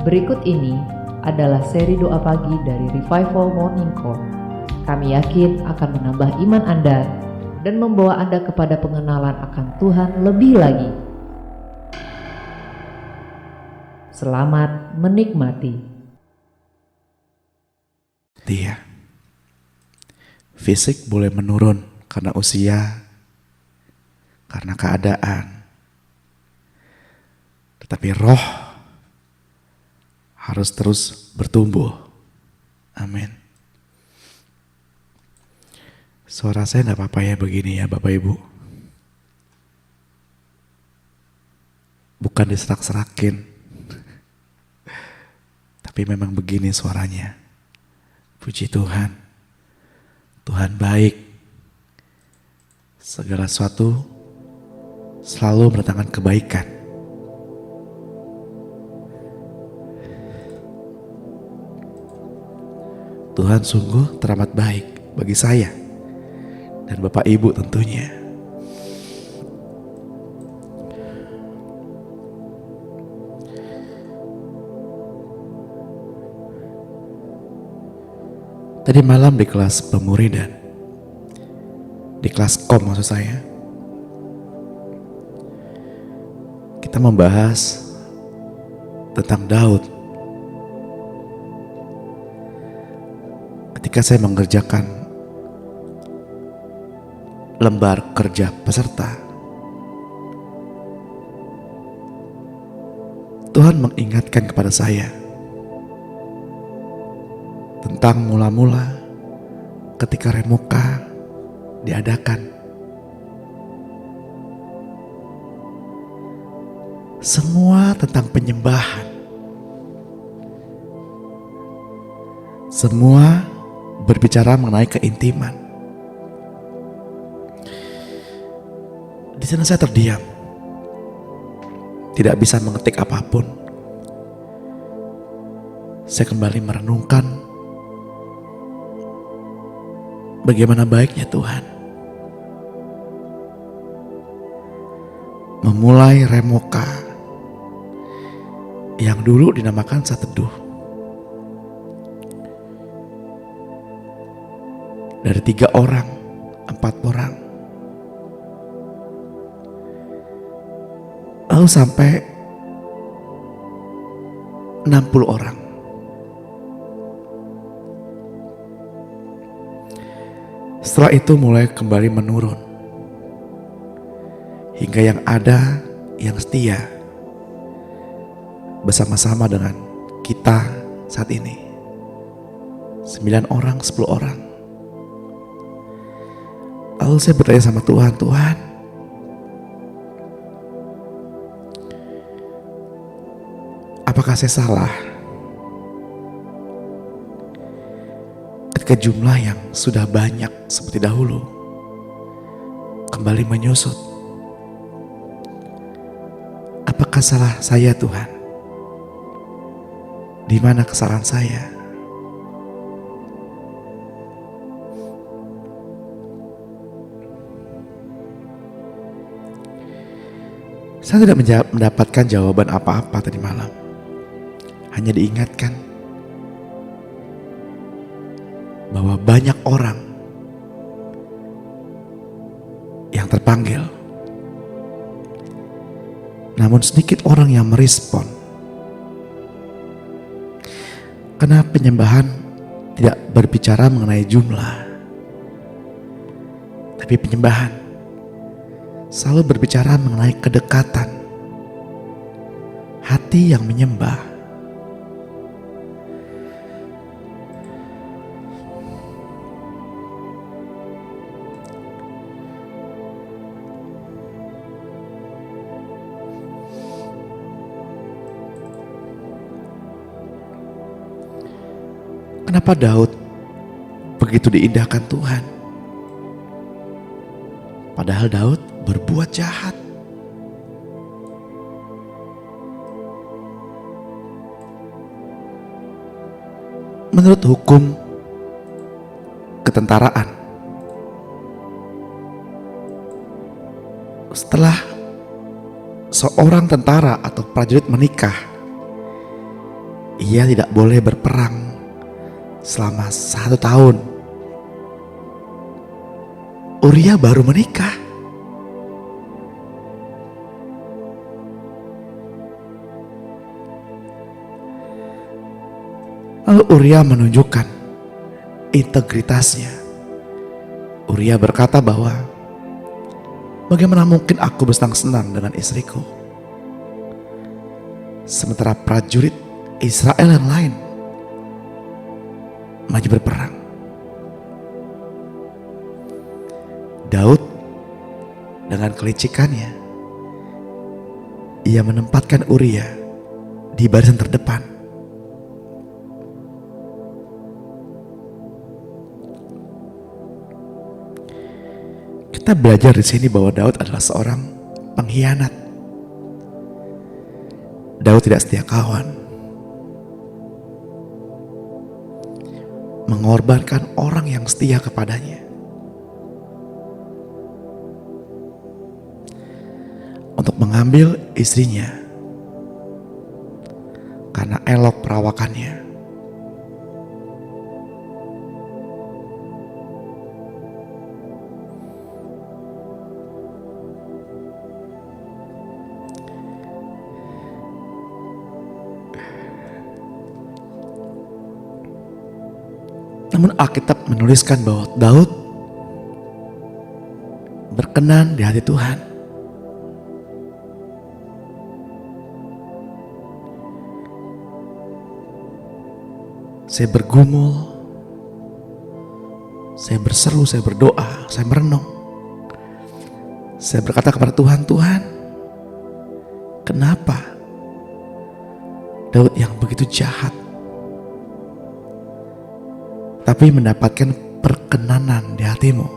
Berikut ini adalah seri doa pagi dari Revival Morning Call. Kami yakin akan menambah iman Anda dan membawa Anda kepada pengenalan akan Tuhan lebih lagi. Selamat menikmati. Dia, fisik boleh menurun karena usia, karena keadaan, tetapi roh harus terus bertumbuh. Amin. Suara saya gak apa-apa ya begini ya Bapak Ibu. Bukan diserak-serakin, tapi memang begini suaranya. Puji Tuhan. Tuhan baik. Segala sesuatu selalu mendatangkan kebaikan. Tuhan sungguh teramat baik bagi saya dan Bapak Ibu tentunya. Tadi malam di kelas pemuridan, di kelas kom maksud saya, kita membahas tentang Daud. Ketika saya mengerjakan lembar kerja peserta, Tuhan mengingatkan kepada saya tentang mula-mula ketika Remuka diadakan. Semua tentang penyembahan. Semua berbicara mengenai keintiman. Di sana saya terdiam, tidak bisa mengetik apapun. Saya kembali merenungkan bagaimana baiknya Tuhan memulai Remuka yang dulu dinamakan Saat Teduh. Dari 3 orang, 4 orang, lalu sampai 60 orang. Setelah itu mulai kembali menurun, hingga yang ada yang setia bersama-sama dengan kita saat ini. 9 orang, 10 orang. Lalu saya bertanya sama Tuhan, Tuhan, apakah saya salah ketika jumlah yang sudah banyak seperti dahulu kembali menyusut? Apakah salah saya Tuhan? Di mana kesalahan saya? Saya tidak mendapatkan jawaban apa-apa tadi malam. Hanya diingatkan bahwa banyak orang yang terpanggil, namun sedikit orang yang merespon. Karena penyembahan tidak berbicara mengenai jumlah, tapi penyembahan selalu berbicara mengenai kedekatan, hati yang menyembah. Kenapa Daud begitu diindahkan Tuhan? Padahal Daud berbuat jahat. Menurut hukum ketentaraan, setelah seorang tentara atau prajurit menikah, ia tidak boleh berperang selama 1 tahun. Uria baru menikah. Lalu Uria menunjukkan integritasnya. Uria berkata bahwa bagaimana mungkin aku bersenang-senang dengan istriku, sementara prajurit Israel yang lain maju berperang. Daud dengan kelicikannya, ia menempatkan Uria di barisan terdepan. Kita belajar di sini bahwa Daud adalah seorang pengkhianat. Daud tidak setia kawan, mengorbankan orang yang setia kepadanya untuk mengambil istrinya karena elok perawakannya. Namun Alkitab menuliskan bahwa Daud berkenan di hati Tuhan. Saya bergumul, saya berseru, saya berdoa, saya merenung. Saya berkata kepada Tuhan, Tuhan, kenapa Daud yang begitu jahat tapi mendapatkan perkenanan di hatimu?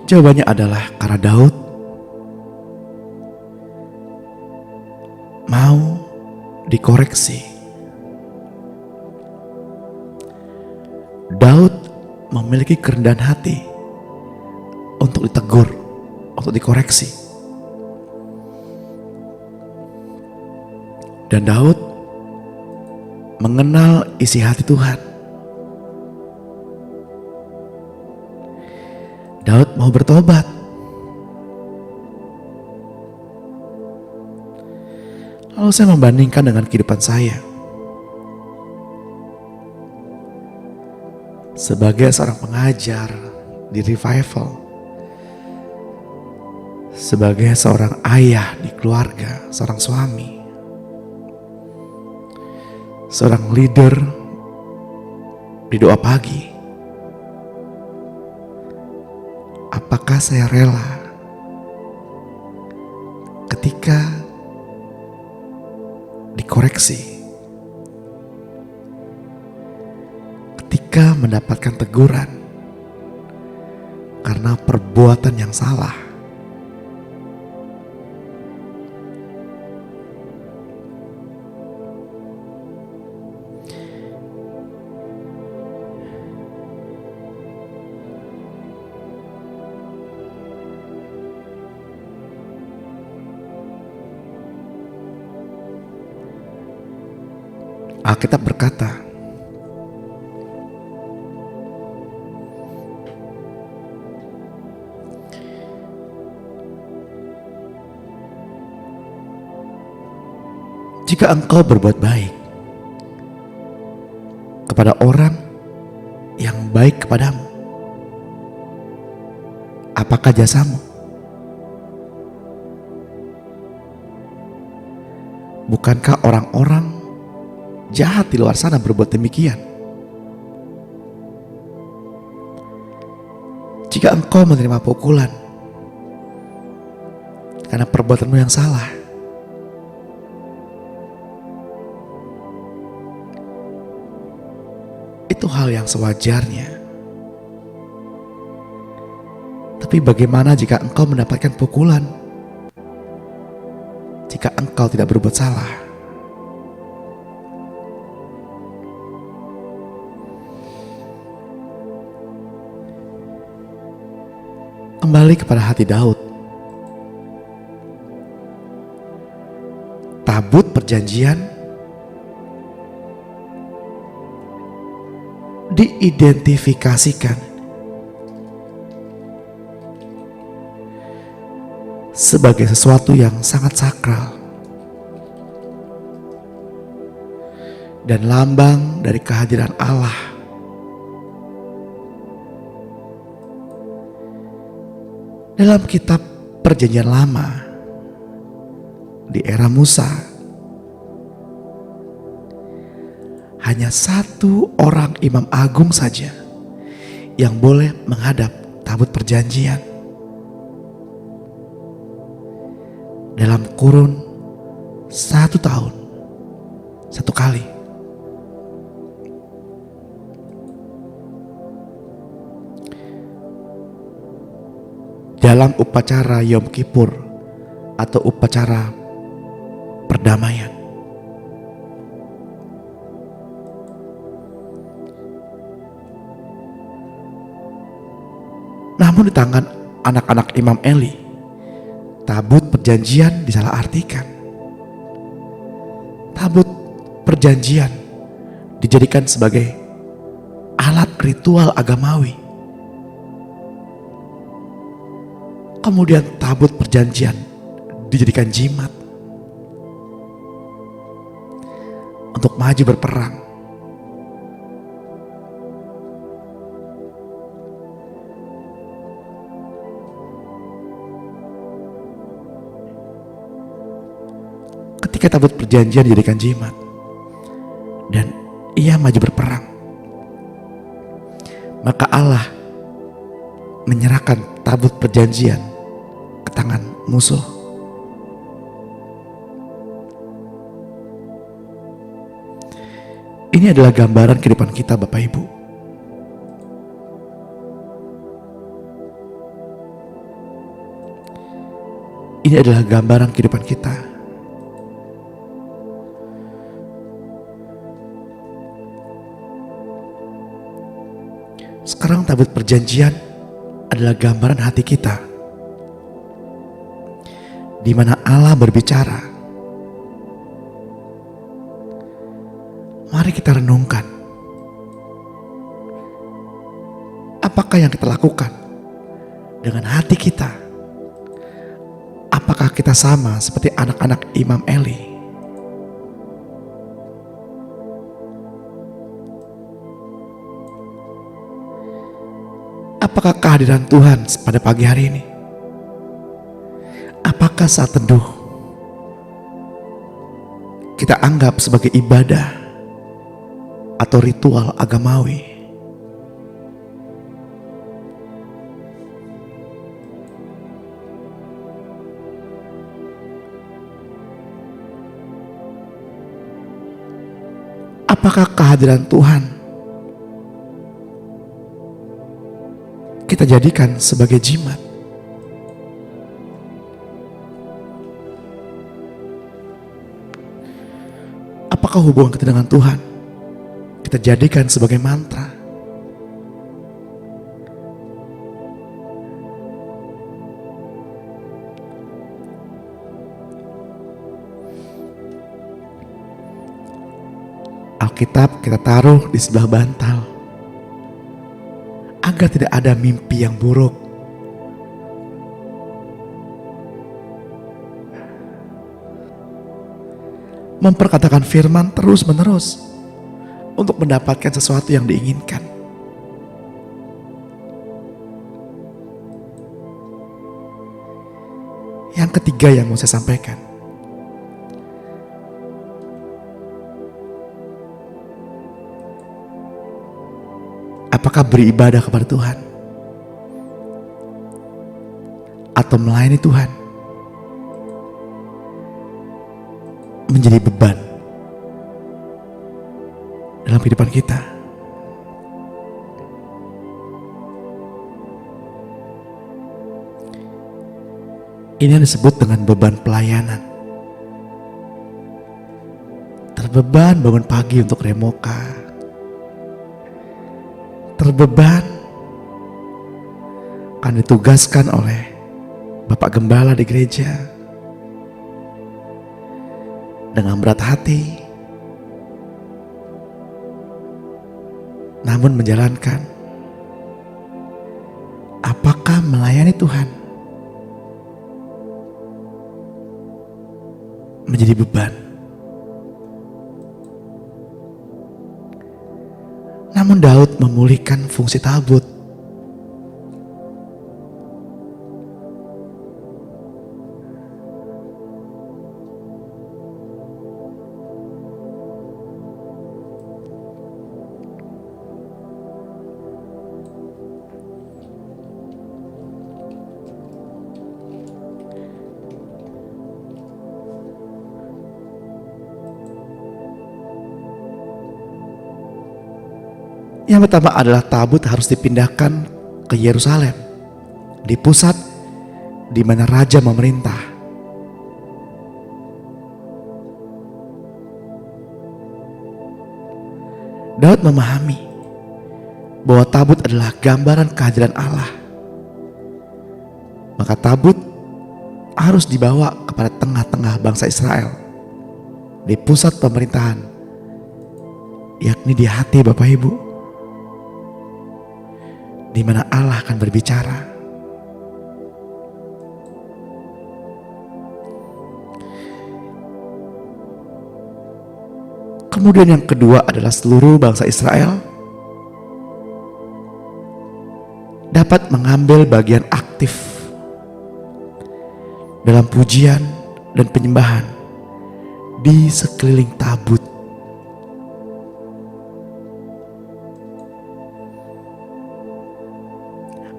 Jawabannya adalah karena Daud mau dikoreksi. Daud memiliki kerendahan hati untuk ditegur, untuk dikoreksi. Dan Daud mengenal isi hati Tuhan. Daud mau bertobat. Lalu saya membandingkan dengan kehidupan saya sebagai seorang pengajar di Revival, sebagai seorang ayah di keluarga, seorang suami, seorang leader di doa pagi. Apakah saya rela ketika dikoreksi, ketika mendapatkan teguran karena perbuatan yang salah? Alkitab berkata, jika engkau berbuat baik kepada orang yang baik kepadamu, apakah jasamu? Bukankah orang-orang jahat di luar sana berbuat demikian? Jika engkau menerima pukulan karena perbuatanmu yang salah, itu hal yang sewajarnya. Tapi bagaimana jika engkau mendapatkan pukulan jika engkau tidak berbuat salah? kembali kepada hati Daud. Tabut perjanjian diidentifikasikan sebagai sesuatu yang sangat sakral dan lambang dari kehadiran Allah. Dalam kitab Perjanjian Lama di era Musa, hanya satu orang imam agung saja yang boleh menghadap tabut perjanjian dalam kurun 1 tahun 1 kali. Dalam upacara Yom Kippur atau upacara perdamaian. Namun di tangan anak-anak Imam Eli, tabut perjanjian disalahartikan. Tabut perjanjian dijadikan sebagai alat ritual agamawi. Kemudian tabut perjanjian dijadikan jimat untuk maju berperang. Ketika tabut perjanjian dijadikan jimat dan ia maju berperang, maka Allah menyerahkan tabut perjanjian ke tangan musuh. Ini adalah gambaran kehidupan kita, Bapak Ibu. Ini adalah gambaran kehidupan kita. Sekarang tabut perjanjian adalah gambaran hati kita, di mana Allah berbicara. Mari kita renungkan, apakah yang kita lakukan dengan hati kita? Apakah kita sama seperti anak-anak Imam Eli? Apakah kehadiran Tuhan pada pagi hari ini? Apakah saat teduh kita anggap sebagai ibadah atau ritual agamawi? Apakah kehadiran Tuhan kita jadikan sebagai jimat? Apakah hubungan kita dengan Tuhan kita jadikan sebagai mantra? Alkitab kita taruh di sebelah bantal agar tidak ada mimpi yang buruk. Memperkatakan firman terus-menerus untuk mendapatkan sesuatu yang diinginkan. Yang ketiga yang mau saya sampaikan, apakah beribadah kepada Tuhan atau melayani Tuhan menjadi beban dalam kehidupan kita? Ini yang disebut dengan beban pelayanan. Terbeban bangun pagi untuk remoka, terbeban akan ditugaskan oleh Bapak Gembala di gereja dengan berat hati, namun menjalankan. Apakah melayani Tuhan menjadi beban? Namun Daud memulihkan fungsi tabut. Yang pertama adalah tabut harus dipindahkan ke Yerusalem, di pusat di mana raja memerintah. Daud memahami bahwa tabut adalah gambaran kehadiran Allah. Maka tabut harus dibawa kepada tengah-tengah bangsa Israel, di pusat pemerintahan, yakni di hati Bapak Ibu, di mana Allah akan berbicara. Kemudian yang kedua adalah seluruh bangsa Israel dapat mengambil bagian aktif dalam pujian dan penyembahan di sekeliling tabut.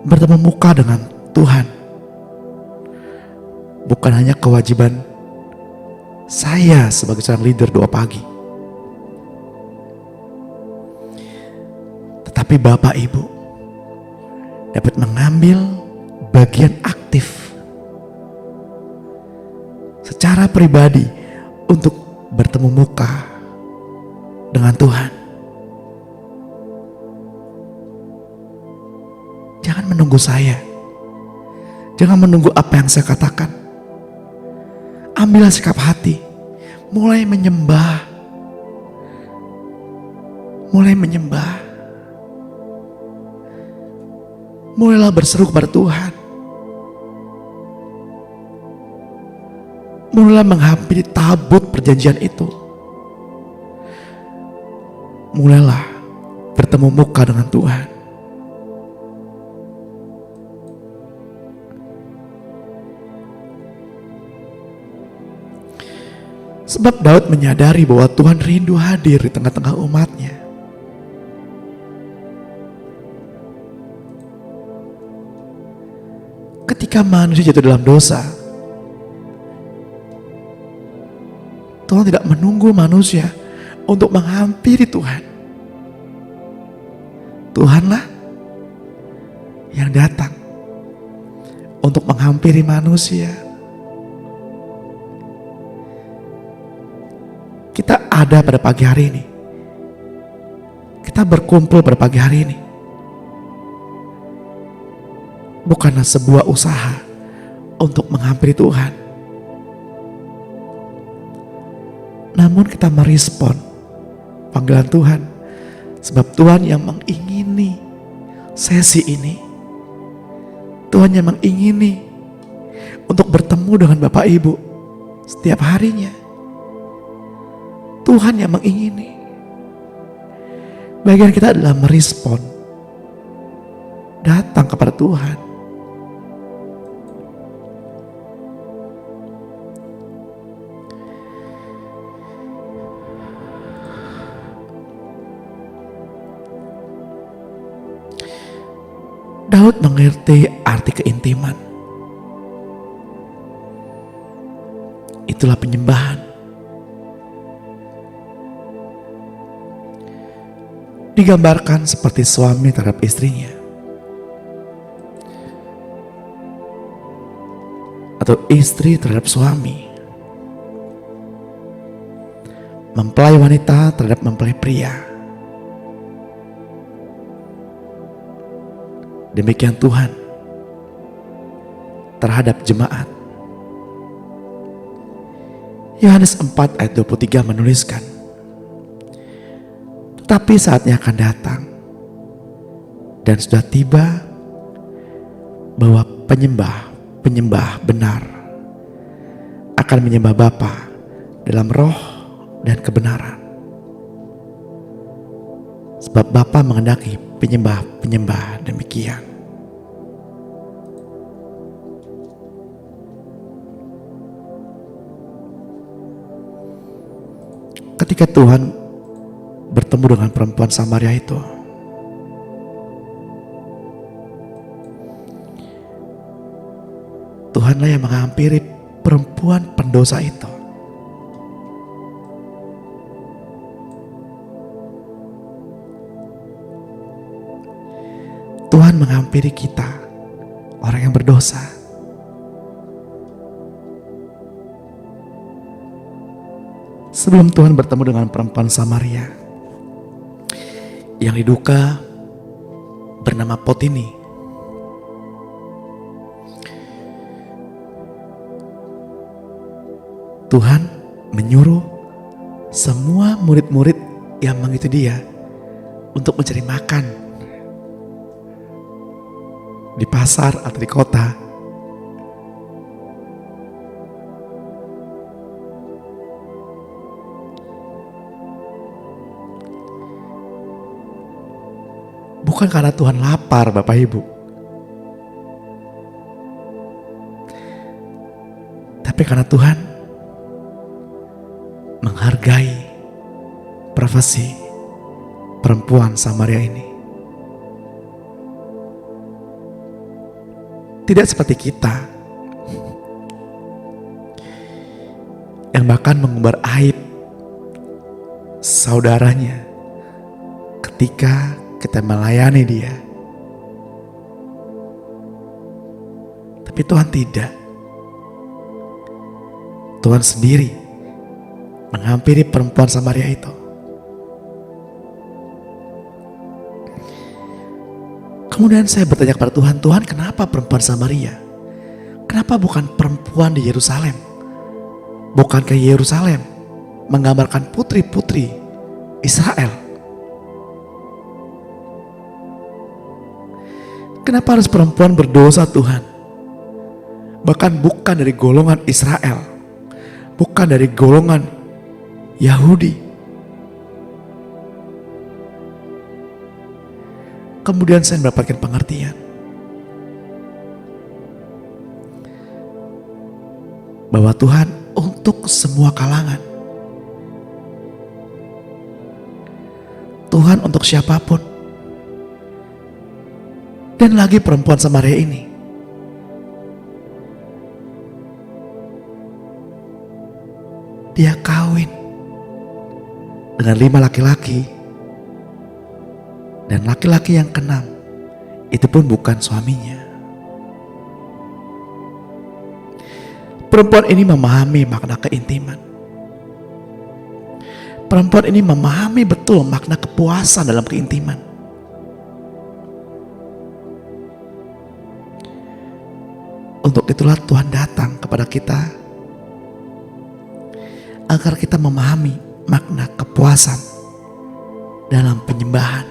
Bertemu muka dengan Tuhan bukan hanya kewajiban saya sebagai seorang leader doa pagi, tetapi Bapak Ibu dapat mengambil bagian aktif secara pribadi untuk bertemu muka dengan Tuhan. Jangan menunggu saya. Jangan menunggu apa yang saya katakan. Ambillah sikap hati. Mulai menyembah. Mulai menyembah. Mulailah berseru kepada Tuhan. Mulailah menghampiri tabut perjanjian itu. Mulailah bertemu muka dengan Tuhan. Sebab Daud menyadari bahwa Tuhan rindu hadir di tengah-tengah umatnya. Ketika manusia jatuh dalam dosa, Tuhan tidak menunggu manusia untuk menghampiri Tuhan. Tuhanlah yang datang untuk menghampiri manusia. Kita ada pada pagi hari ini. Kita berkumpul pada pagi hari ini. Bukanlah sebuah usaha untuk menghampiri Tuhan. Namun kita merespon panggilan Tuhan. Sebab Tuhan yang mengingini sesi ini. Tuhan yang mengingini untuk bertemu dengan Bapak Ibu setiap harinya. Tuhan yang mengingini. Bagian kita adalah merespon. Datang kepada Tuhan. Daud mengerti arti keintiman. Itulah penyembahan. Digambarkan seperti suami terhadap istrinya, atau istri terhadap suami, mempelai wanita terhadap mempelai pria. Demikian Tuhan terhadap jemaat. Yohanes 4 ayat 23 menuliskan, tetapi saatnya akan datang dan sudah tiba bahwa penyembah benar akan menyembah Bapa dalam roh dan kebenaran. Sebab Bapa menghendaki penyembah demikian. Ketika Tuhan bertemu dengan perempuan Samaria itu, Tuhanlah yang menghampiri perempuan pendosa itu. Tuhan menghampiri kita, orang yang berdosa. Sebelum Tuhan bertemu dengan perempuan Samaria yang diduga bernama Potini, Tuhan menyuruh semua murid-murid yang mengikuti dia untuk mencari makan di pasar atau di kota. Bukan karena Tuhan lapar, Bapak Ibu, tapi karena Tuhan menghargai privasi perempuan Samaria ini. Tidak seperti kita yang bahkan mengumbar aib saudaranya ketika kita melayani dia. Tapi Tuhan tidak. Tuhan sendiri menghampiri perempuan Samaria itu. Kemudian saya bertanya kepada Tuhan, Tuhan, kenapa perempuan Samaria? Kenapa bukan perempuan di Yerusalem? Bukankah Yerusalem menggambarkan putri-putri Israel? Kenapa harus perempuan berdosa, Tuhan? Bahkan bukan dari golongan Israel, bukan dari golongan Yahudi. Kemudian saya mendapatkan pengertian bahwa Tuhan untuk semua kalangan, Tuhan untuk siapapun. Dan lagi perempuan Samaria ini dia kawin dengan 5 laki-laki, dan laki-laki yang ke-6 itu pun bukan suaminya. Perempuan ini memahami makna keintiman. Perempuan ini memahami betul makna kepuasan dalam keintiman. Untuk itulah Tuhan datang kepada kita agar kita memahami makna kepuasan dalam penyembahan.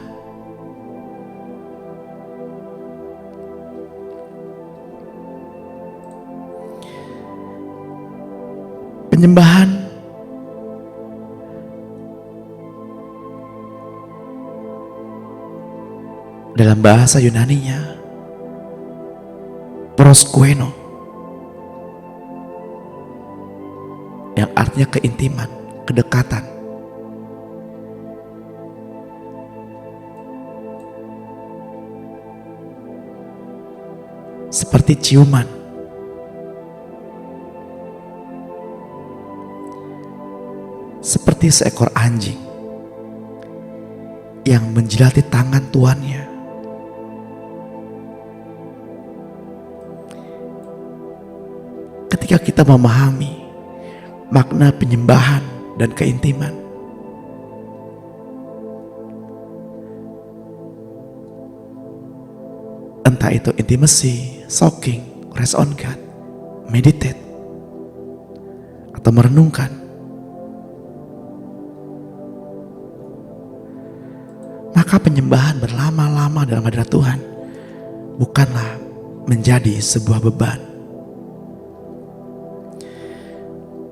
Penyembahan dalam bahasa Yunaninya proskueno, yang artinya keintiman, kedekatan. Seperti ciuman. Seperti seekor anjing yang menjilati tangan tuannya. Ketika kita memahami makna penyembahan dan keintiman, entah itu intimacy, soaking, rest on God, meditate atau merenungkan, maka penyembahan berlama-lama dalam hadirat Tuhan bukanlah menjadi sebuah beban,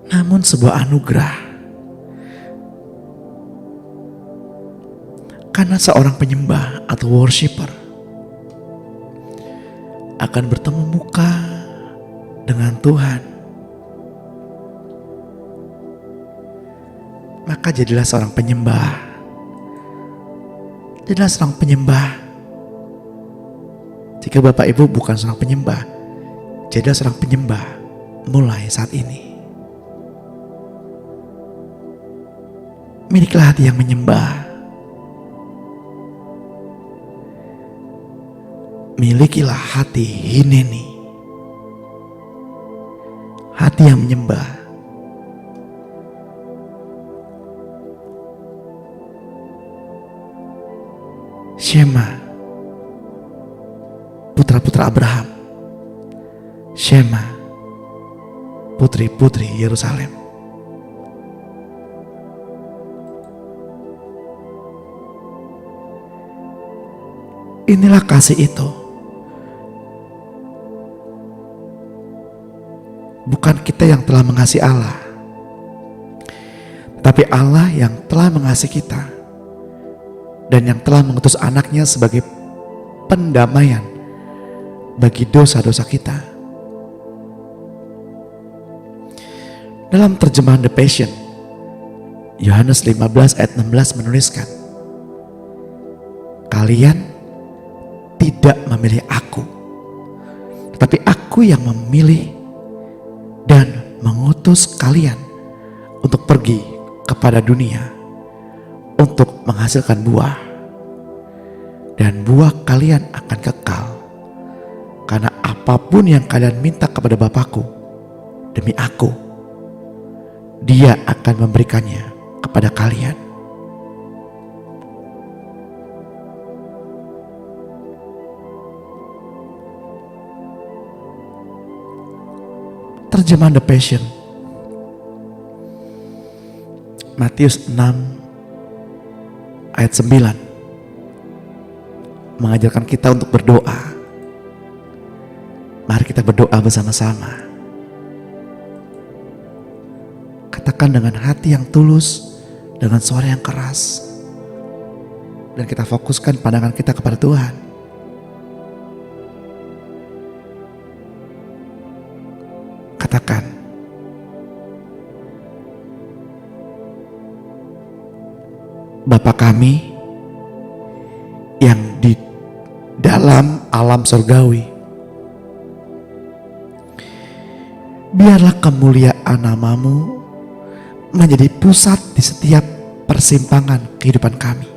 namun sebuah anugerah. Karena seorang penyembah atau worshiper akan bertemu muka dengan Tuhan, maka jadilah seorang penyembah. Jadilah seorang penyembah. Jika Bapak Ibu bukan seorang penyembah, jadilah seorang penyembah mulai saat ini. Milikilah hati yang menyembah. Milikilah hati hineni, hati yang menyembah. Shema, putra-putra Abraham. Shema, putri-putri Yerusalem. Inilah kasih itu. Bukan kita yang telah mengasihi Allah, tapi Allah yang telah mengasihi kita dan yang telah mengutus anaknya sebagai pendamaian bagi dosa-dosa kita. Dalam terjemahan The Passion, Yohanes 15 ayat 16 menuliskan, kalian tidak memilih aku, tetapi aku yang memilih dan mengutus kalian untuk pergi kepada dunia untuk menghasilkan buah, dan buah kalian akan kekal, karena apapun yang kalian minta kepada Bapakku demi aku, Dia akan memberikannya kepada kalian. Terjemahan The Passion, Matius 6 ayat 9 mengajarkan kita untuk berdoa. Mari kita berdoa bersama-sama. Katakan dengan hati yang tulus, dengan suara yang keras, dan kita fokuskan pandangan kita kepada Tuhan. Katakan, Bapa kami yang di dalam alam surgawi, biarlah kemuliaan nama-Mu menjadi pusat di setiap persimpangan kehidupan kami.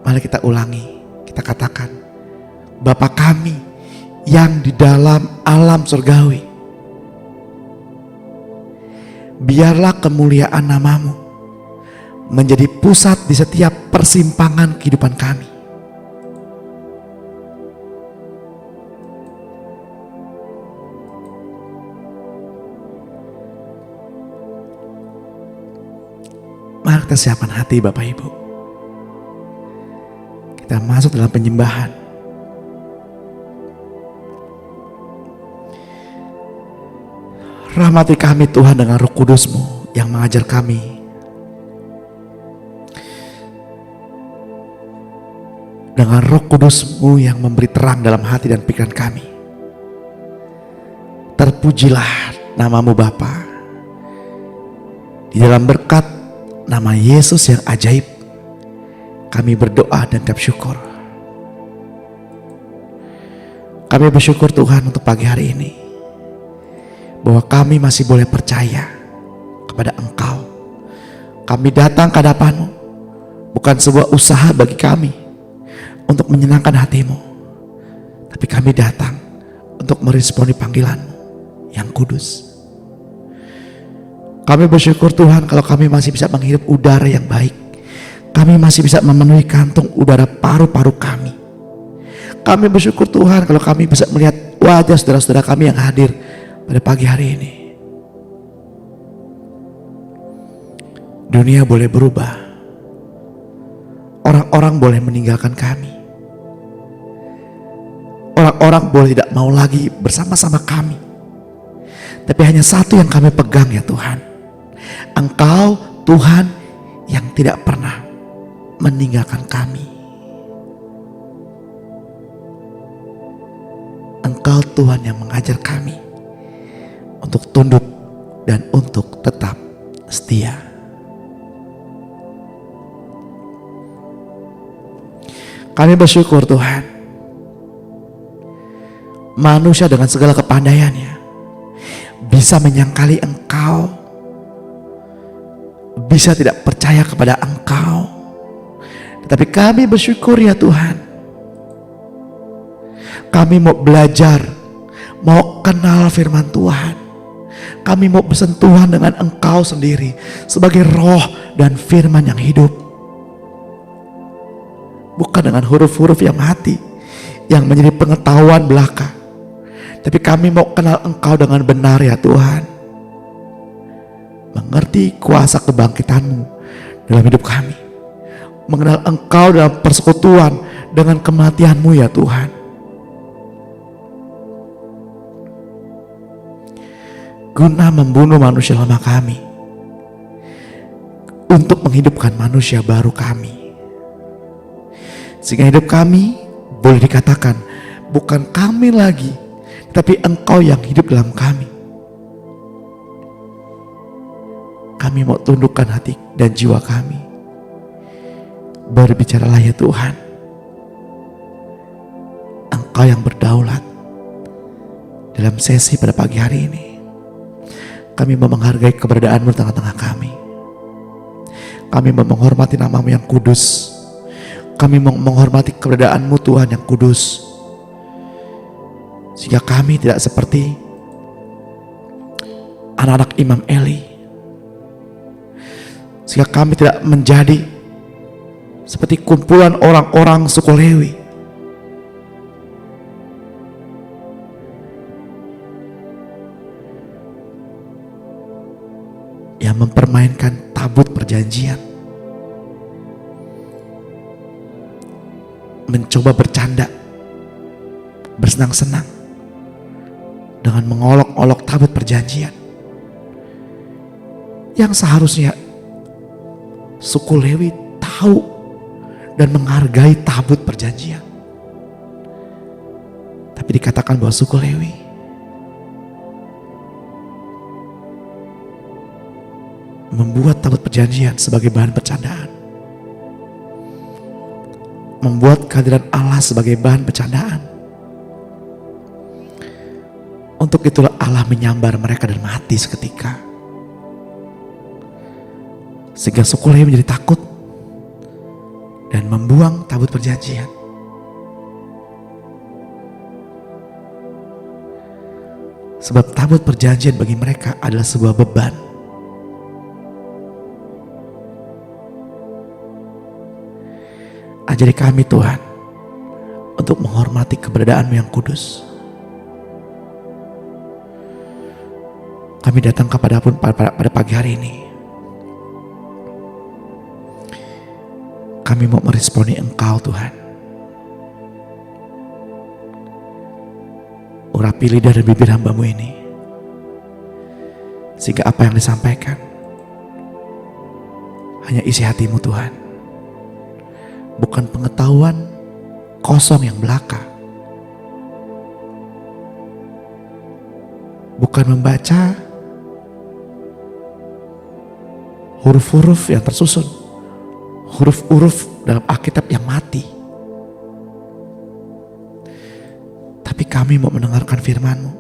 Mari kita ulangi, kita katakan, Bapa kami yang di dalam alam surgawi, biarlah kemuliaan nama-Mu menjadi pusat di setiap persimpangan kehidupan kami. Mari kita siapkan hati Bapak Ibu. Kita masuk dalam penyembahan. Rahmati kami Tuhan dengan Roh Kudus-Mu yang mengajar kami. Dengan Roh Kudus-Mu yang memberi terang dalam hati dan pikiran kami. Terpujilah nama-Mu Bapa. Di dalam berkat nama Yesus yang ajaib, kami berdoa dan ucap syukur. Kami bersyukur Tuhan untuk pagi hari ini, bahwa kami masih boleh percaya kepada Engkau. Kami datang ke hadapan-Mu bukan sebuah usaha bagi kami untuk menyenangkan hati-Mu, tapi kami datang untuk meresponi panggilan-Mu yang kudus. Kami bersyukur Tuhan kalau kami masih bisa menghirup udara yang baik. Kami masih bisa memenuhi kantung udara paru-paru kami. Kami bersyukur Tuhan kalau kami bisa melihat wajah saudara-saudara kami yang hadir pada pagi hari ini. Dunia boleh berubah. Orang-orang boleh meninggalkan kami. Orang-orang boleh tidak mau lagi bersama-sama kami. Tapi hanya satu yang kami pegang ya Tuhan. Engkau Tuhan yang tidak pernah meninggalkan kami. Engkau Tuhan yang mengajar kami untuk tunduk dan untuk tetap setia. Kami bersyukur Tuhan, manusia dengan segala kepandaiannya bisa menyangkali Engkau, bisa tidak percaya kepada Engkau. Tetapi kami bersyukur ya Tuhan, kami mau belajar, mau kenal firman Tuhan. Kami mau bersentuhan dengan Engkau sendiri sebagai roh dan firman yang hidup. Bukan dengan huruf-huruf yang mati, yang menjadi pengetahuan belaka. Tapi kami mau kenal Engkau dengan benar ya Tuhan. Mengerti kuasa kebangkitan-Mu dalam hidup kami. Mengenal Engkau dalam persekutuan dengan kematian-Mu ya Tuhan. Guna membunuh manusia lama kami, untuk menghidupkan manusia baru kami. Sehingga hidup kami boleh dikatakan bukan kami lagi, tapi Engkau yang hidup dalam kami. Kami mau tundukkan hati dan jiwa kami. Berbicaralah ya Tuhan. Engkau yang berdaulat dalam sesi pada pagi hari ini. Kami mau menghargai keberadaan-Mu di tengah-tengah kami. Kami mau menghormati nama-Mu yang kudus. Kami mau menghormati keberadaan-Mu Tuhan yang kudus. Sehingga kami tidak seperti anak-anak Imam Eli. Sehingga kami tidak menjadi seperti kumpulan orang-orang suku Lewi yang mempermainkan tabut perjanjian, mencoba bercanda, bersenang-senang dengan mengolok-olok tabut perjanjian yang seharusnya suku Lewi tahu dan menghargai tabut perjanjian. Tapi dikatakan bahwa suku Lewi membuat tabut perjanjian sebagai bahan bercandaan, membuat kehadiran Allah sebagai bahan bercandaan. Untuk itulah Allah menyambar mereka dan mati seketika, sehingga suku Lewi menjadi takut dan membuang tabut perjanjian. Sebab tabut perjanjian bagi mereka adalah sebuah beban. Ajari kami Tuhan untuk menghormati keberadaan-Mu yang kudus. Kami datang kepada-Mu pada pagi hari ini. Kami mau meresponi Engkau Tuhan. Urapi lidah dan bibir hamba-Mu ini, sehingga apa yang disampaikan hanya isi hati-Mu Tuhan, bukan pengetahuan kosong yang belaka, bukan membaca huruf-huruf yang tersusun, huruf-huruf dalam Alkitab yang mati. Tapi kami mau mendengarkan firman-Mu,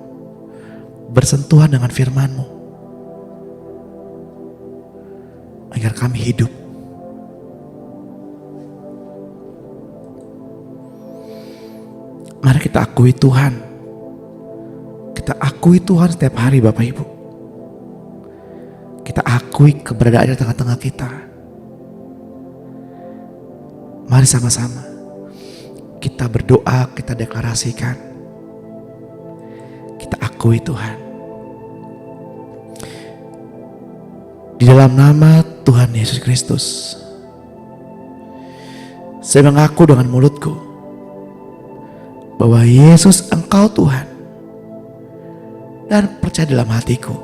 bersentuhan dengan firman-Mu, agar kami hidup. Mari kita akui Tuhan. Kita akui Tuhan setiap hari Bapak Ibu. Kita akui keberadaannya di tengah-tengah kita. Mari sama-sama kita berdoa, kita deklarasikan, kita akui Tuhan. Di dalam nama Tuhan Yesus Kristus, saya mengaku dengan mulutku bahwa Yesus Engkau Tuhan, dan percaya dalam hatiku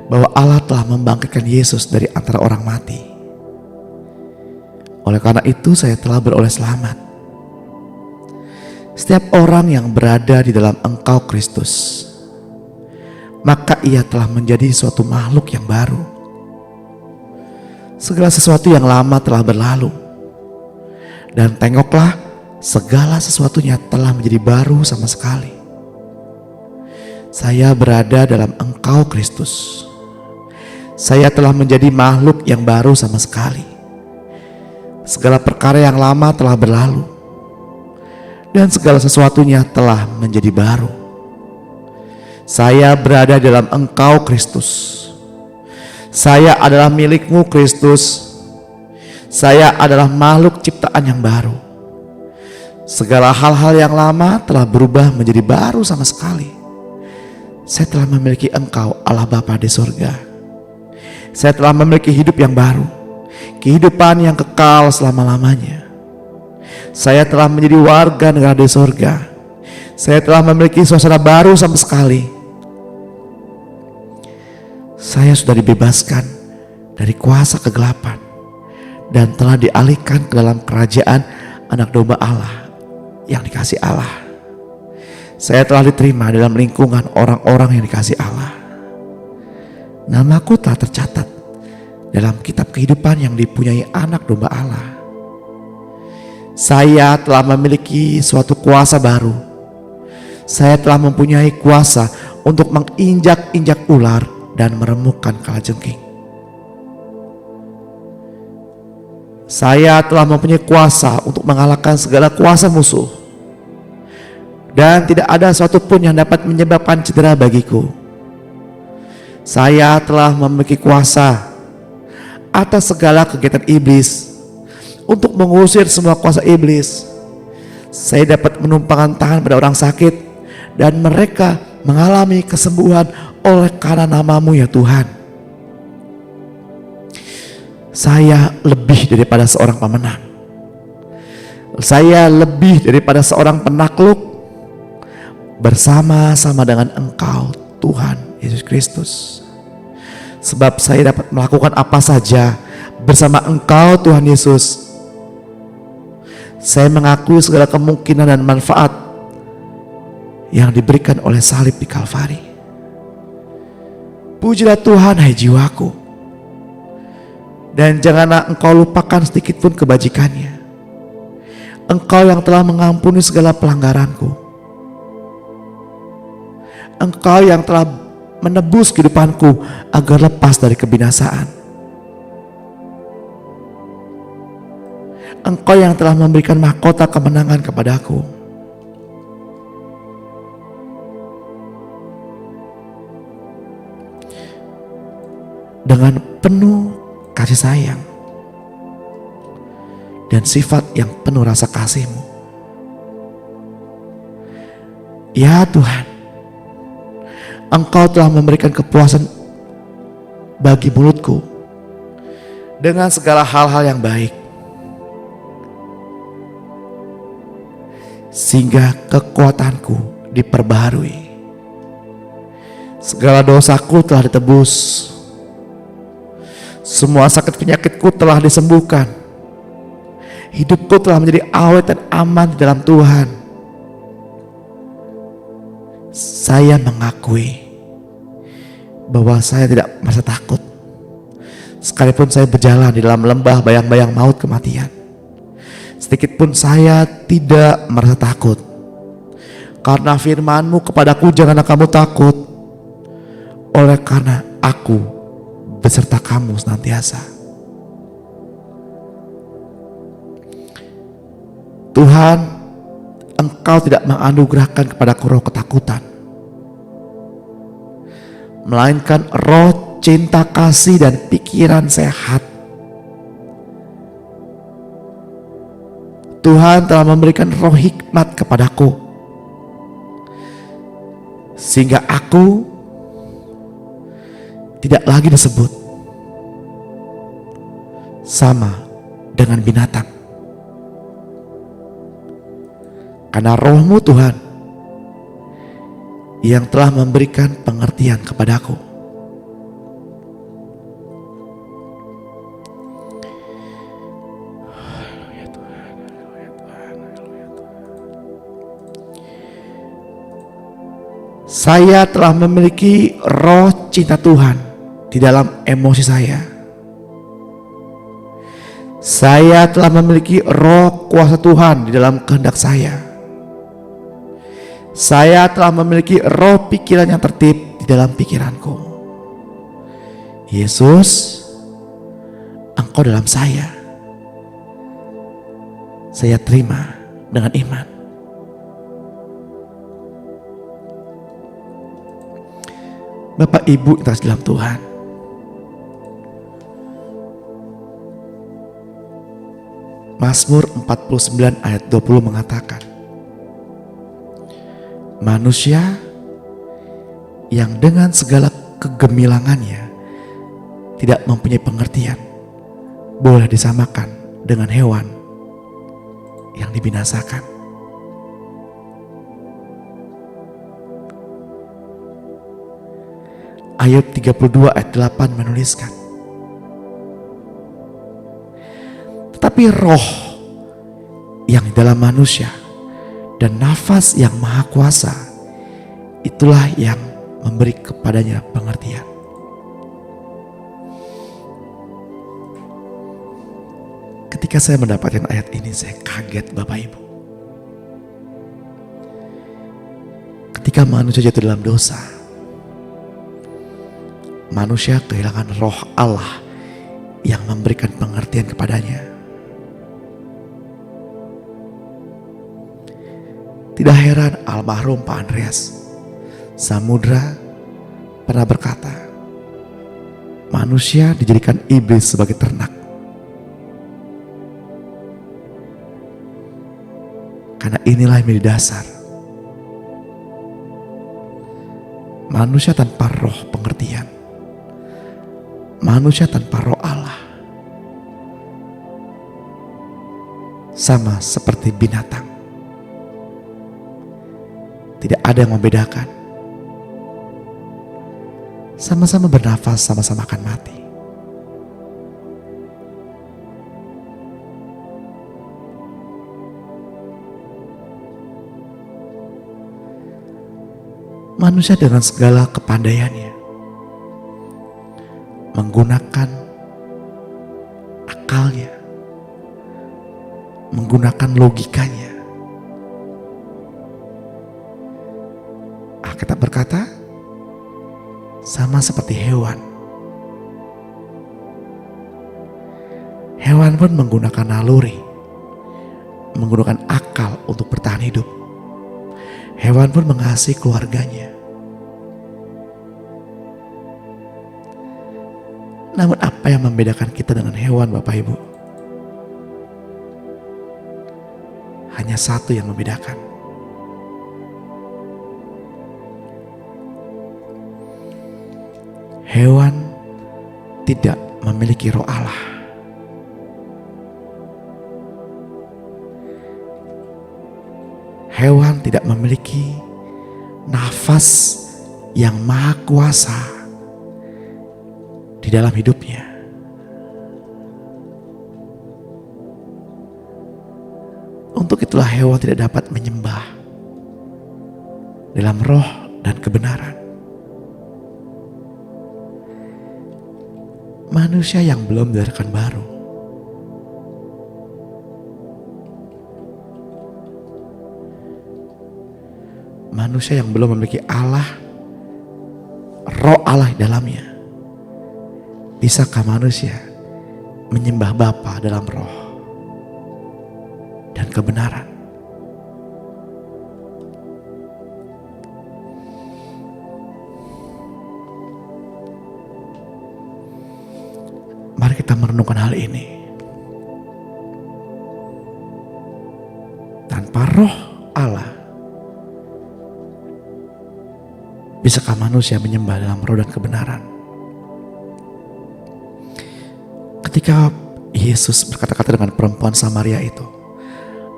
bahwa Allah telah membangkitkan Yesus dari antara orang mati. Oleh karena itu saya telah beroleh selamat. Setiap orang yang berada di dalam Engkau Kristus, maka ia telah menjadi suatu makhluk yang baru. Segala sesuatu yang lama telah berlalu, dan tengoklah, segala sesuatunya telah menjadi baru sama sekali. Saya berada dalam Engkau Kristus. Saya telah menjadi makhluk yang baru sama sekali. Segala perkara yang lama telah berlalu, dan segala sesuatunya telah menjadi baru. Saya berada dalam Engkau Kristus. Saya adalah milik-Mu Kristus. Saya adalah makhluk ciptaan yang baru. Segala hal-hal yang lama telah berubah menjadi baru sama sekali. Saya telah memiliki Engkau, Allah Bapa di surga. Saya telah memiliki hidup yang baru, kehidupan yang kekal selama-lamanya. Saya telah menjadi warga negara di surga. Saya telah memiliki suasana baru sama sekali. Saya sudah dibebaskan dari kuasa kegelapan dan telah dialihkan ke dalam kerajaan anak domba Allah yang dikasih Allah. Saya telah diterima dalam lingkungan orang-orang yang dikasih Allah. Namaku telah tercatat dalam kitab kehidupan yang dipunyai anak domba Allah. Saya telah memiliki suatu kuasa baru. Saya telah mempunyai kuasa untuk menginjak-injak ular dan meremukkan kalajengking. Saya telah mempunyai kuasa untuk mengalahkan segala kuasa musuh, dan tidak ada suatu pun yang dapat menyebabkan cedera bagiku. Saya telah memiliki kuasa atas segala kegiatan iblis untuk mengusir semua kuasa iblis. Saya dapat menumpangkan tangan pada orang sakit dan mereka mengalami kesembuhan oleh karena nama-Mu ya Tuhan. Saya lebih daripada seorang pemenang. Saya lebih daripada seorang penakluk bersama-sama dengan Engkau Tuhan Yesus Kristus. Sebab saya dapat melakukan apa saja bersama Engkau Tuhan Yesus. Saya mengakui segala kemungkinan dan manfaat yang diberikan oleh salib di Kalvari. Pujilah Tuhan hai jiwaku, dan janganlah engkau lupakan sedikit pun kebajikannya. Engkau yang telah mengampuni segala pelanggaranku. Engkau yang telah menebus kehidupanku agar lepas dari kebinasaan. Engkau yang telah memberikan mahkota kemenangan kepadaku. Dengan penuh kasih sayang dan sifat yang penuh rasa kasih-Mu, ya Tuhan, Engkau telah memberikan kepuasan bagi mulutku dengan segala hal-hal yang baik, sehingga kekuatanku diperbaharui. Segala dosaku telah ditebus. Semua sakit penyakitku telah disembuhkan. Hidupku telah menjadi awet dan aman di dalam Tuhan. Saya mengakui bahwa saya tidak merasa takut. Sekalipun saya berjalan di dalam lembah bayang-bayang maut kematian, sedikit pun saya tidak merasa takut. Karena firman-Mu kepadaku, janganlah kamu takut, oleh karena aku beserta kamu senantiasa. Tuhan, Engkau tidak menganugerahkan kepadaku roh ketakutan, melainkan roh cinta kasih dan pikiran sehat. Tuhan telah memberikan roh hikmat kepadaku, sehingga aku tidak lagi disebut sama dengan binatang. Karena roh-Mu Tuhan yang telah memberikan pengertian kepadaku. Saya telah memiliki roh cinta Tuhan di dalam emosi saya. Saya telah memiliki roh kuasa Tuhan di dalam kehendak saya. Saya telah memiliki roh pikiran yang tertib di dalam pikiranku. Yesus, Engkau dalam saya. Saya terima dengan iman. Bapak Ibu yang terkasih dalam Tuhan, Mazmur 49 ayat 20 mengatakan, manusia yang dengan segala kegemilangannya tidak mempunyai pengertian boleh disamakan dengan hewan yang dibinasakan. Ayat 32 ayat 8 menuliskan, tetapi roh yang di dalam manusia dan nafas yang maha kuasa, itulah yang memberi kepadanya pengertian. Ketika saya mendapatkan ayat ini, saya kaget Bapak Ibu. Ketika manusia jatuh dalam dosa, manusia kehilangan roh Allah yang memberikan pengertian kepadanya. Tidak heran almarhum Pak Andreas Samudra pernah berkata, manusia dijadikan iblis sebagai ternak. Karena inilah yang menjadi dasar. Manusia tanpa roh pengertian, manusia tanpa roh Allah, sama seperti binatang. Tidak ada yang membedakan. Sama-sama bernafas, sama-sama akan mati. Manusia dengan segala kepandaiannya menggunakan akalnya, menggunakan logikanya. Alkitab berkata, sama seperti hewan. Hewan pun menggunakan naluri, menggunakan akal untuk bertahan hidup. Hewan pun mengasihi keluarganya. Namun apa yang membedakan kita dengan hewan Bapak Ibu? Hanya satu yang membedakan. Hewan tidak memiliki roh Allah. Hewan tidak memiliki nafas yang maha kuasa di dalam hidupnya. Untuk itulah hewan tidak dapat menyembah dalam roh dan kebenaran. Manusia yang belum dilahirkan baru, manusia yang belum memiliki Allah, roh Allah di dalamnya, bisakah manusia menyembah Bapa dalam roh dan kebenaran? Mari kita merenungkan hal ini. tanpa roh Allah, bisakah manusia menyembah dalam roh dan kebenaran? Ketika Yesus berkata-kata dengan perempuan Samaria itu,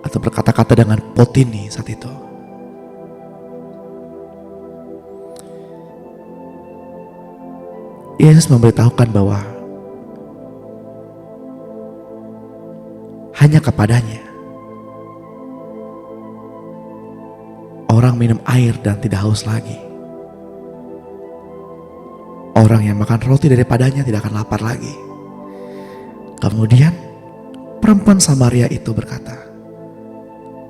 atau berkata-kata dengan Potini saat itu, Yesus memberitahukan bahwa hanya kepadanya orang minum air dan tidak haus lagi. Orang yang makan roti daripadanya tidak akan lapar lagi. Kemudian perempuan Samaria itu berkata,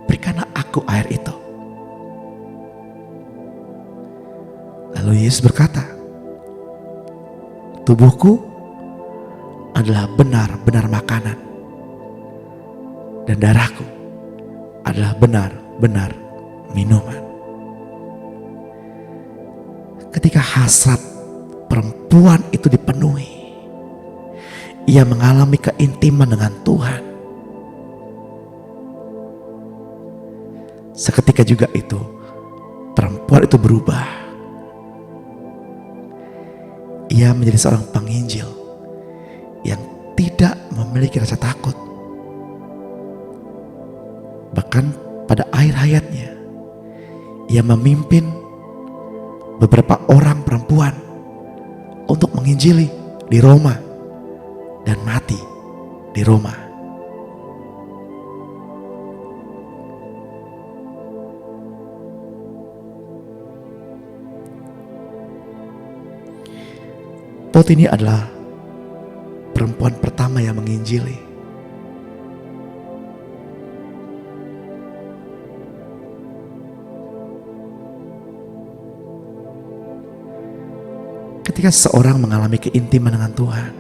"Berikanlah aku air itu." Lalu Yesus berkata, "Tubuhku adalah benar-benar makanan, dan darahku adalah benar-benar minuman." Ketika hasrat perempuan itu dipenuhi, ia mengalami keintiman dengan Tuhan. Seketika juga itu, perempuan itu berubah. Ia menjadi seorang penginjil yang tidak memiliki rasa takut. Bahkan pada akhir hayatnya, ia memimpin beberapa orang perempuan untuk menginjili di Roma dan mati di Roma. Potini adalah perempuan pertama yang menginjili. Ketika seseorang mengalami keintiman dengan Tuhan,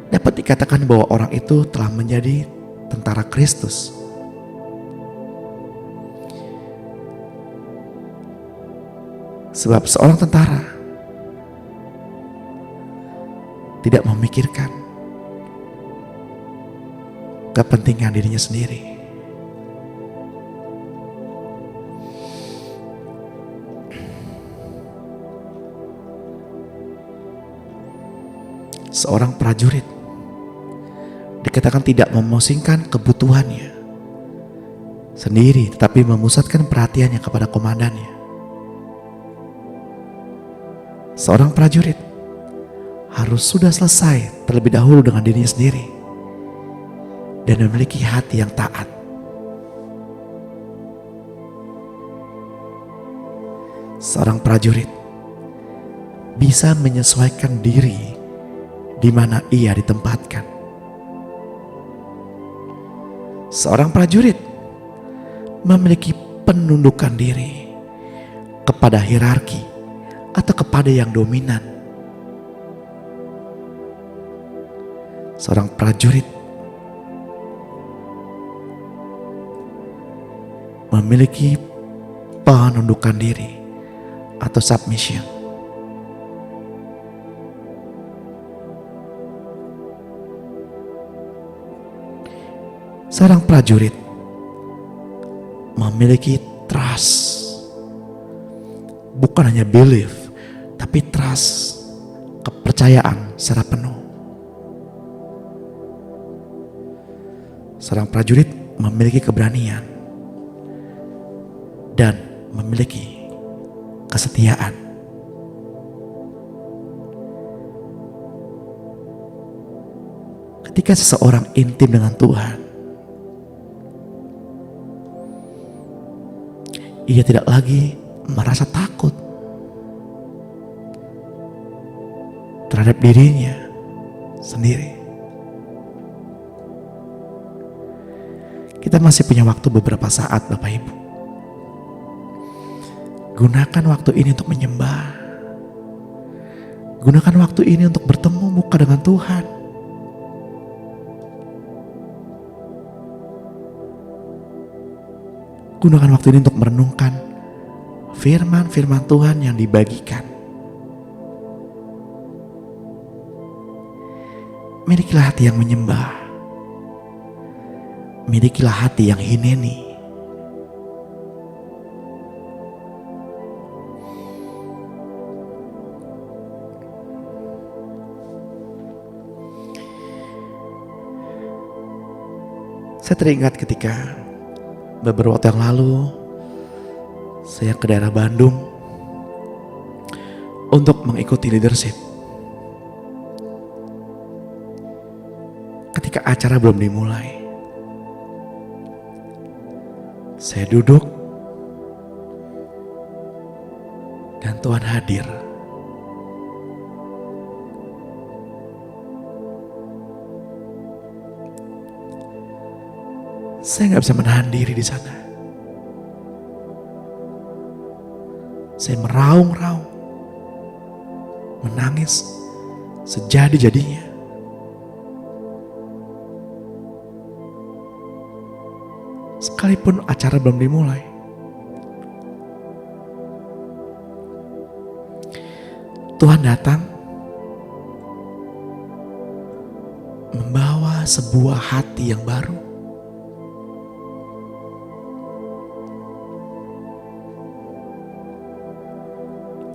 dapat dikatakan bahwa orang itu telah menjadi tentara Kristus. Sebab seorang tentara tidak memikirkan kepentingan dirinya sendiri. Seorang prajurit dikatakan tidak memusingkan kebutuhannya sendiri, tetapi memusatkan perhatiannya kepada komandannya. Seorang prajurit harus sudah selesai terlebih dahulu dengan dirinya sendiri dan memiliki hati yang taat. Seorang prajurit bisa menyesuaikan diri di mana ia ditempatkan. Seorang prajurit memiliki penundukan diri kepada hierarki atau kepada yang dominan. Seorang prajurit memiliki penundukan diri atau submission. Seorang prajurit memiliki trust, bukan hanya belief, tapi trust, kepercayaan secara penuh. Seorang prajurit memiliki keberanian dan memiliki kesetiaan. Ketika seseorang intim dengan Tuhan, ia tidak lagi merasa takut terhadap dirinya sendiri. Kita masih punya waktu beberapa saat, Bapak Ibu. Gunakan waktu ini untuk menyembah. Gunakan waktu ini untuk bertemu muka dengan Tuhan. Gunakan waktu ini untuk merenungkan firman-firman Tuhan yang dibagikan. Milikilah hati yang menyembah. Milikilah hati yang hineni. Saya teringat ketika beberapa waktu yang lalu saya ke daerah Bandung untuk mengikuti leadership. Ketika acara belum dimulai, saya duduk dan Tuhan hadir. Saya nggak bisa menahan diri di sana. Saya meraung-raung, menangis sejadi-jadinya. Sekalipun acara belum dimulai. Tuhan datang membawa sebuah hati yang baru.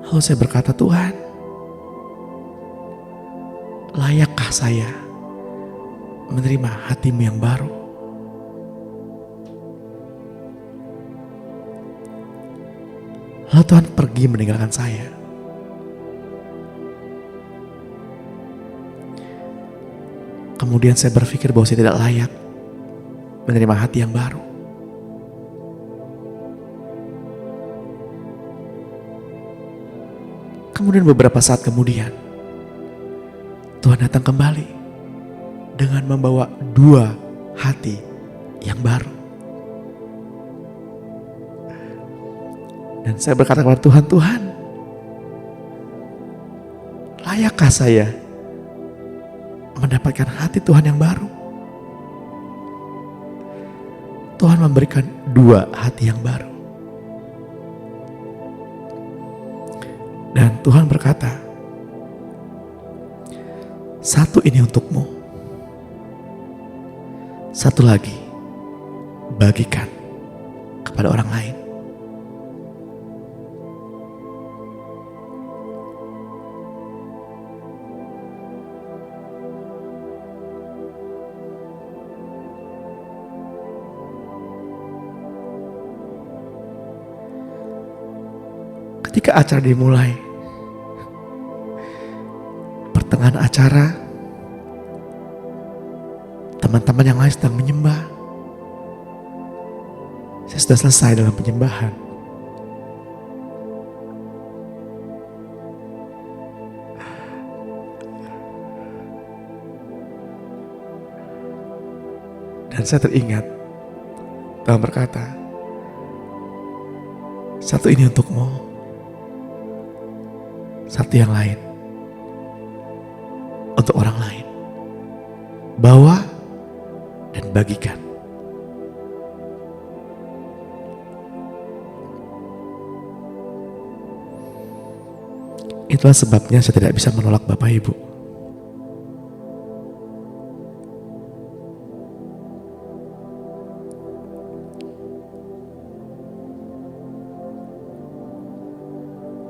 Lalu saya berkata, Tuhan, layakkah saya menerima hatimu yang baru? Lalu Tuhan pergi meninggalkan saya. Kemudian saya berpikir bahwa saya tidak layak menerima hati yang baru. Kemudian beberapa saat kemudian, Tuhan datang kembali dengan membawa 2 hati yang baru. Dan saya berkata kepada Tuhan, Tuhan, layakkah saya mendapatkan hati Tuhan yang baru? Tuhan memberikan 2 hati yang baru. Dan Tuhan berkata, 1 ini untukmu, 1 lagi bagikan kepada orang lain. Ketika acara dimulai, pertengahan acara, teman-teman yang lain sedang menyembah. Saya sudah selesai dalam penyembahan. Dan saya teringat, Tuhan berkata, 1 ini untukmu, 1 yang lain untuk orang lain. Bawa dan bagikan. Itulah sebabnya saya tidak bisa menolak Bapak Ibu.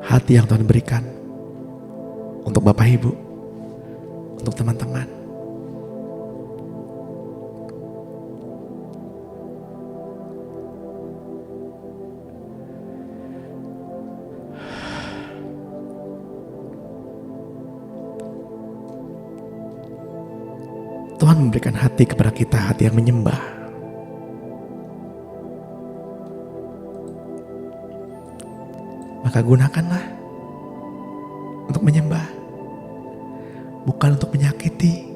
Hati yang Tuhan berikan untuk Bapak Ibu, untuk teman-teman. Tuhan memberikan hati kepada kita, hati yang menyembah. Maka gunakanlah untuk menyembah, bukan untuk menyakiti.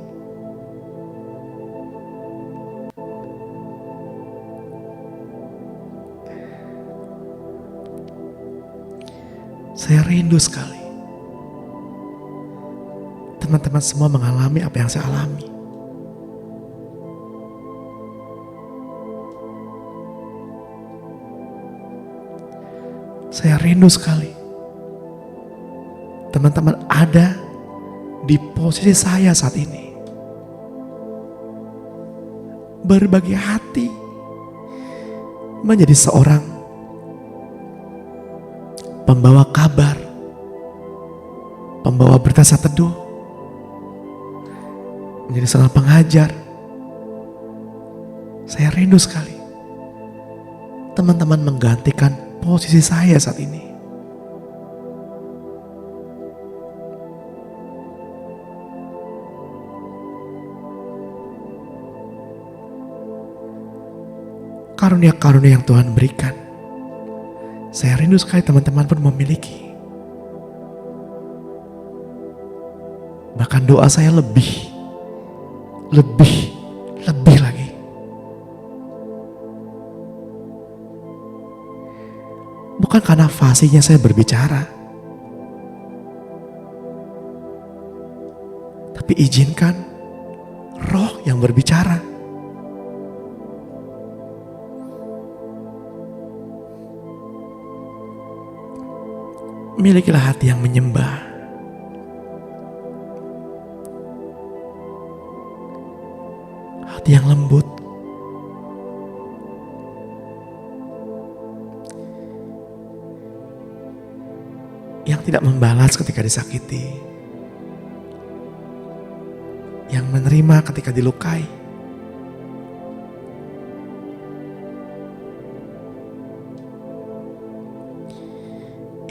Saya rindu sekali teman-teman semua mengalami apa yang saya alami. Saya rindu sekali teman-teman ada di posisi saya saat ini. berbagi hati, menjadi seorang pembawa kabar, pembawa berita teduh, menjadi seorang pengajar. Saya rindu sekali teman-teman menggantikan posisi saya saat ini. Karunia-karunia yang Tuhan berikan, saya rindu sekali teman-teman pun memiliki. Bahkan doa saya lebih lagi. Bukan karena fasihnya saya berbicara, tapi izinkan Roh yang berbicara. Milikilah hati yang menyembah, hati yang lembut, yang tidak membalas ketika disakiti, yang menerima ketika dilukai.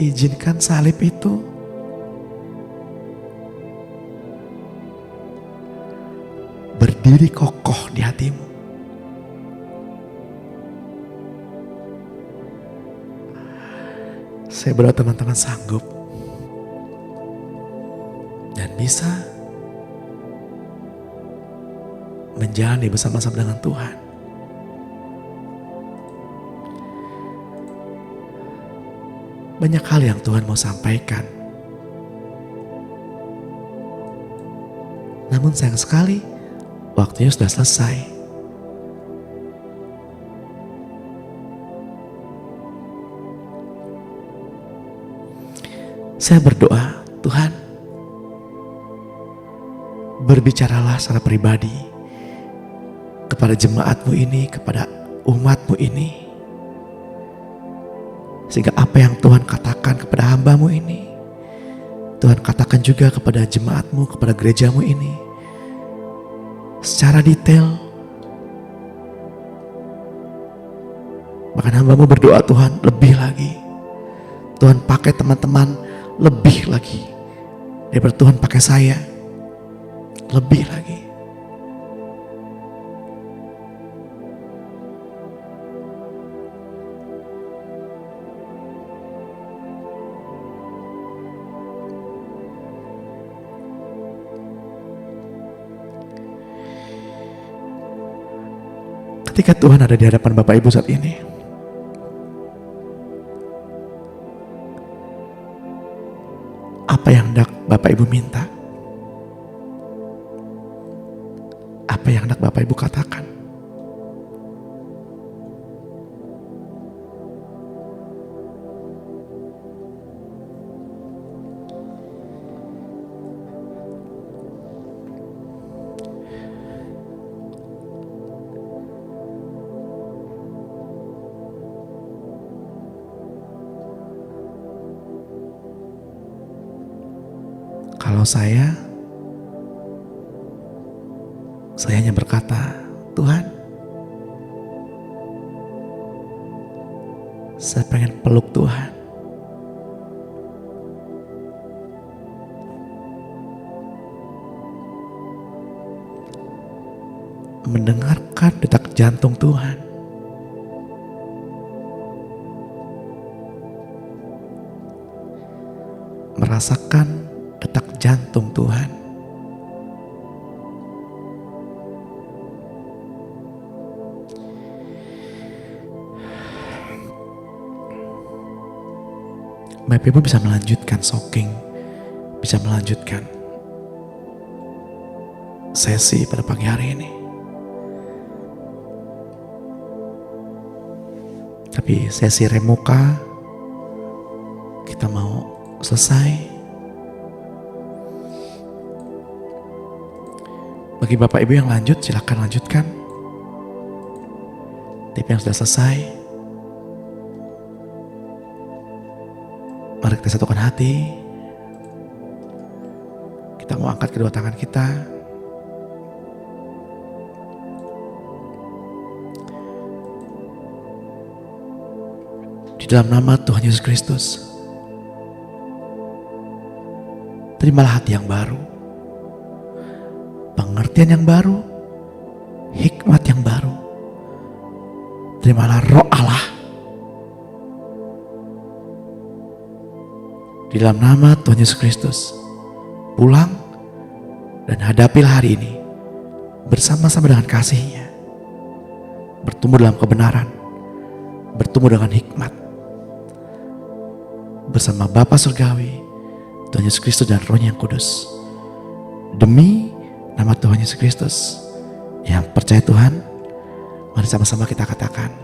Izinkan salib itu berdiri kokoh di hatimu. Saya berdoa teman-teman sanggup dan bisa menjalani bersama-sama dengan Tuhan. Banyak hal yang Tuhan mau sampaikan. Namun sayang sekali, waktunya sudah selesai. Saya berdoa, Tuhan, berbicaralah secara pribadi kepada jemaat-Mu ini, kepada umat-Mu ini. Sehingga apa yang Tuhan katakan kepada hamba-Mu ini, Tuhan katakan juga kepada jemaat-Mu, kepada gereja-Mu ini. Secara detail. Bahkan hamba-Mu berdoa, Tuhan, lebih lagi. Tuhan pakai teman-teman lebih lagi. Daripada Tuhan pakai saya. Lebih lagi. Ketika Tuhan ada di hadapan Bapak Ibu saat ini, apa yang hendak Bapak Ibu minta? Apa yang hendak Bapak Ibu katakan? Kalau saya hanya berkata, Tuhan, saya pengen peluk Tuhan. Mendengarkan detak jantung Tuhan. Merasakan detak jantung Tuhan. Bapak Ibu bisa melanjutkan soaking, bisa melanjutkan sesi pada pagi hari ini. Tapi sesi remuka kita mau selesai. Bagi Bapak Ibu yang lanjut, silakan lanjutkan. Tapi yang sudah selesai, mari kita satukan hati. Kita mau angkat kedua tangan kita. Di dalam nama Tuhan Yesus Kristus, terimalah hati yang baru, pengertian yang baru, hikmat yang baru. Terimalah Roh Allah. Di dalam nama Tuhan Yesus Kristus, pulang dan hadapilah hari ini bersama-sama dengan kasih-Nya, bertumbuh dalam kebenaran, bertumbuh dengan hikmat, bersama Bapa Surgawi, Tuhan Yesus Kristus dan Roh-Nya yang kudus. Demi nama Tuhan Yesus Kristus, yang percaya Tuhan, mari sama-sama kita katakan,